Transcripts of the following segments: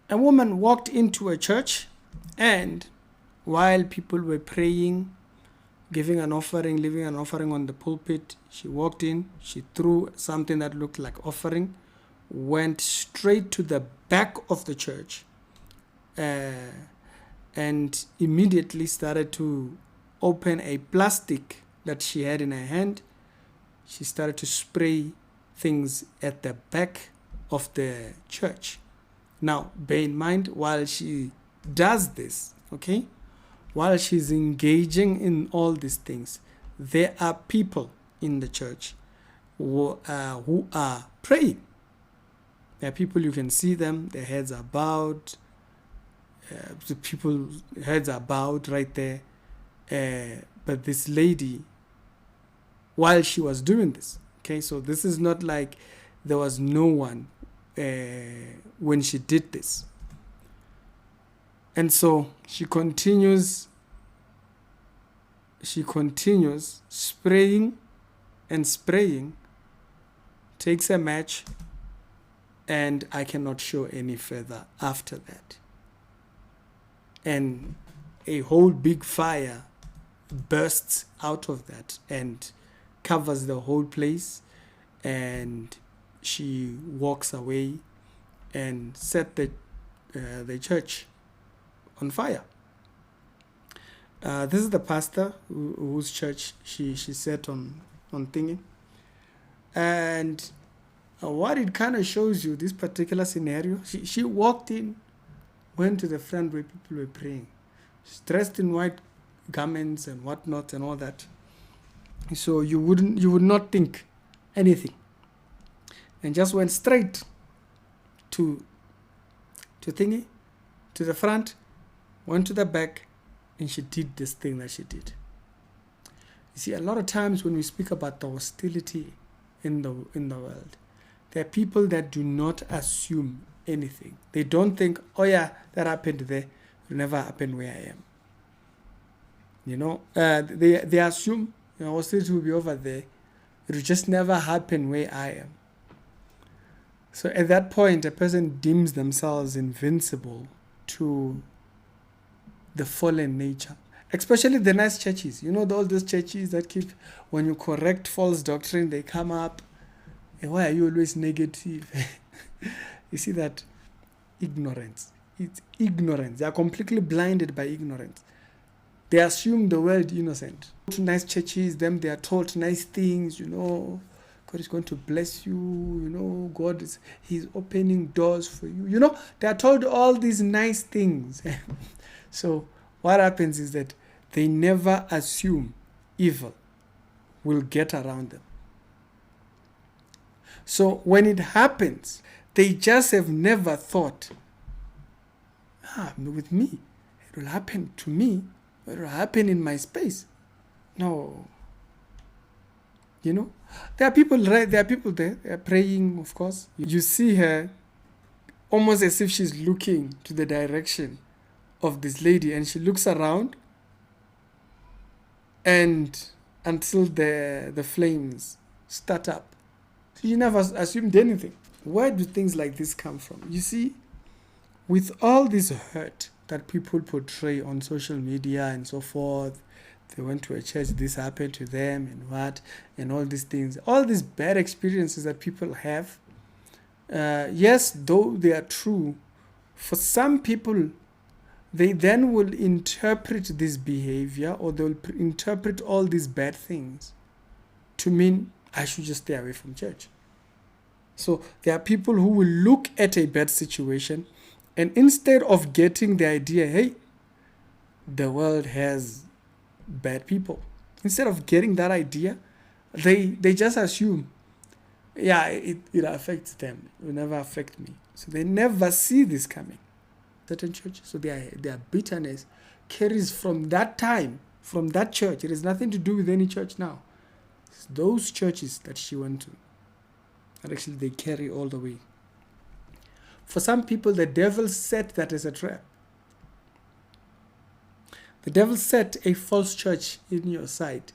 A woman walked into a church, and while people were praying, giving an offering, leaving an offering on the pulpit, she walked in, she threw something that looked like offering, went straight to the back of the church, and immediately started to open a plastic that she had in her hand. She started to spray things at the back of the church. Now, bear in mind, while she does this, okay, while she's engaging in all these things, there are people in the church who are praying. There are people, you can see them, their heads are bowed. The people's heads are bowed right there. But this lady, while she was doing this, okay, so this is not like there was no one when she did this. And so she continues spraying and spraying, takes a match, and I cannot show any further after that. And a whole big fire bursts out of that and covers the whole place, and she walks away and set the church on fire. This is the pastor whose church she set on thingy. And what it kind of shows you, this particular scenario, she walked in, went to the front where people were praying. She's dressed in white garments and whatnot and all that. So you would not think anything. And just went straight to thingy, to the front, went to the back, and she did this thing that she did. You see, a lot of times when we speak about the hostility in the world, there are people that do not assume anything. They don't think, oh yeah, that happened there, it will never happen where I am. You know, they assume, hostility will be over there, it will just never happen where I am. So at that point, a person deems themselves invincible to the fallen nature, especially the nice churches. You know, all those churches that keep, when you correct false doctrine, they come up. And why are you always negative? You see that? Ignorance. It's ignorance. They are completely blinded by ignorance. They assume the world innocent. Go to nice churches, them they are taught nice things, God is going to bless you, God He's opening doors for you. They are told all these nice things. So what happens is that they never assume evil will get around them. So when it happens, they just have never thought, with me, it will happen to me, it will happen in my space. No. There are people there, they are praying, of course. You see her almost as if she's looking to the direction of this lady, and she looks around, and until the flames start up. So you never assumed anything. Where do things like this come from? You see, with all this hurt that people portray on social media and so forth, they went to a church, this happened to them, and all these things, all these bad experiences that people have, yes, though they are true, for some people, they then will interpret this behavior, or they'll interpret all these bad things to mean I should just stay away from church. So there are people who will look at a bad situation, and instead of getting the idea, hey, the world has bad people, instead of getting that idea, they just assume, it affects them, it will never affect me. So they never see this coming. Certain churches, so their bitterness carries from that time, from that church. It has nothing to do with any church now. It's those churches that she went to, and actually they carry all the way. For some people, the devil set that as a trap. The devil set a false church in your sight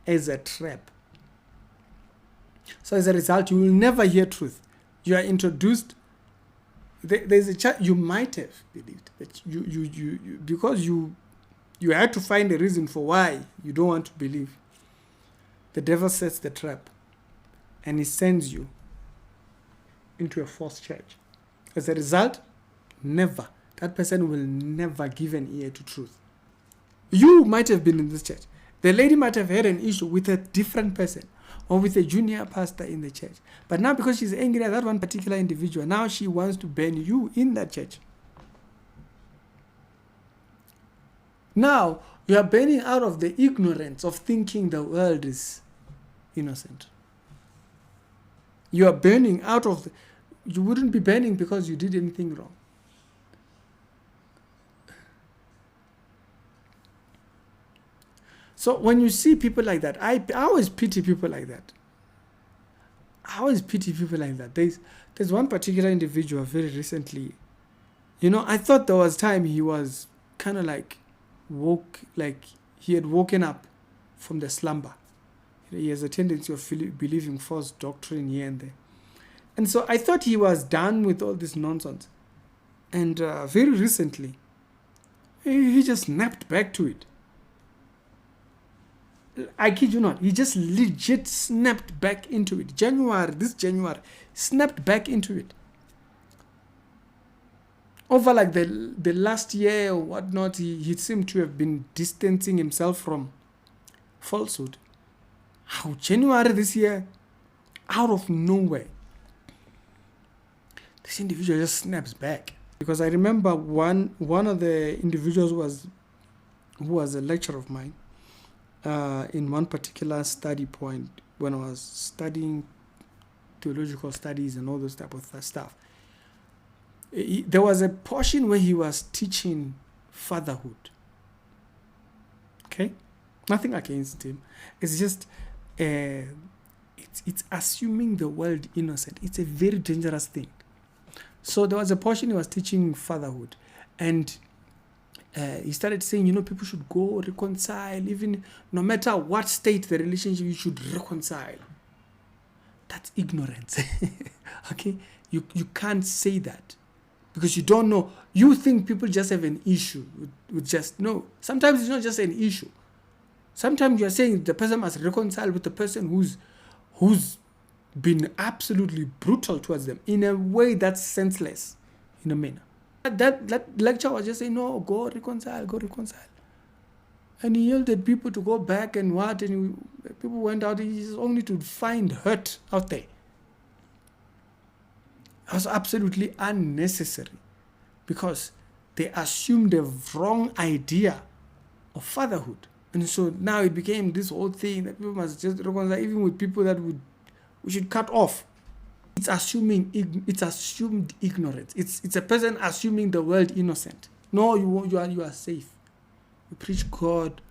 as a trap. So as a result, you will never hear truth. You are introduced there's a chance you might have believed that you because you had to find a reason for why you don't want to believe. The devil sets the trap, and he sends you into a false church. As a result, that person will never give an ear to truth. You might have been in this church. The lady might have had an issue with a different person or with a junior pastor in the church. But now because she's angry at that one particular individual, now she wants to ban you in that church. Now, you are burning out of the ignorance of thinking the world is innocent. You are burning out of you wouldn't be burning because you did anything wrong. So when you see people like that, I always pity people like that. There's one particular individual very recently. I thought there was time he was kind of like he had woken up from the slumber. He has a tendency of believing false doctrine here and there. And so I thought he was done with all this nonsense. And very recently, he just snapped back to it. I kid you not, he just legit snapped back into it. This January, snapped back into it. Over like the last year or whatnot, he seemed to have been distancing himself from falsehood. How January this year, out of nowhere, this individual just snaps back. Because I remember one of the individuals who was a lecturer of mine, in one particular study point when I was studying theological studies and all those type of stuff. There was a portion where he was teaching fatherhood. Okay? Nothing against him. It's just, it's assuming the world innocent. It's a very dangerous thing. So there was a portion he was teaching fatherhood. And he started saying, people should go reconcile, even no matter what state the relationship, you should reconcile. That's ignorance. Okay? You can't say that because you don't know. You think people just have an issue with just, no. Sometimes it's not just an issue. Sometimes you're saying the person must reconcile with the person who's been absolutely brutal towards them in a way that's senseless, in a manner. That lecture was just saying, no, go reconcile. And he yelled at people to go back and what, and people went out, just only to find hurt out there. It was absolutely unnecessary because they assumed a wrong idea of fatherhood. And so now it became this whole thing that people must just reconcile, even with people that we should cut off. It's assumed ignorance. It's a person assuming the world innocent. No, you are safe. We preach God.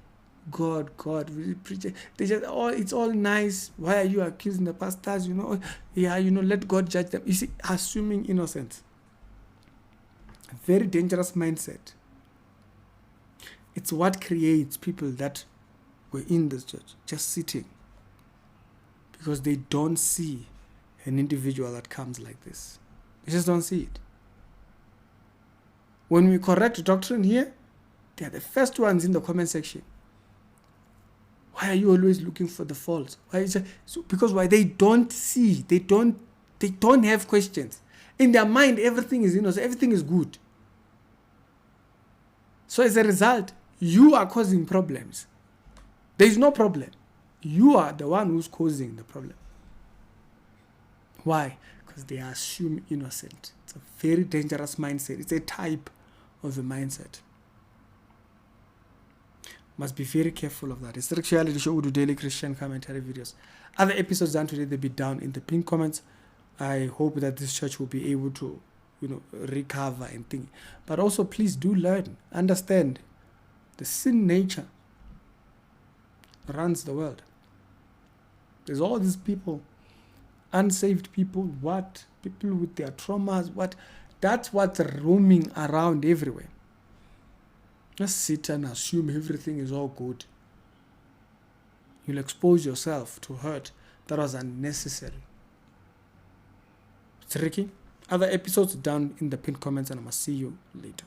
We preach it. It's all nice. Why are you accusing the pastors? Let God judge them. You see, assuming innocence. A very dangerous mindset. It's what creates people that were in this church, just sitting, because they don't see an individual that comes like this. They just don't see it. When we correct doctrine here, they are the first ones in the comment section. Why are you always looking for the faults? Because they don't see, they don't have questions. In their mind, everything is innocent, everything is good. So as a result, you are causing problems. There is no problem. You are the one who's causing the problem. Why? Because they assume innocent. It's a very dangerous mindset. It's a type of a mindset. Must be very careful of that. It's the Reality Show. We do daily Christian commentary videos. Other episodes done today, they'll be down in the pinned comments. I hope that this church will be able to, recover and think. But also, please do learn, understand the sin nature runs the world. There's all these people, unsaved people, people with their traumas, that's what's roaming around everywhere. Just sit and assume everything is all good. You'll expose yourself to hurt that was unnecessary. It's tricky. other episodes down in the pinned comments, and I must see you later.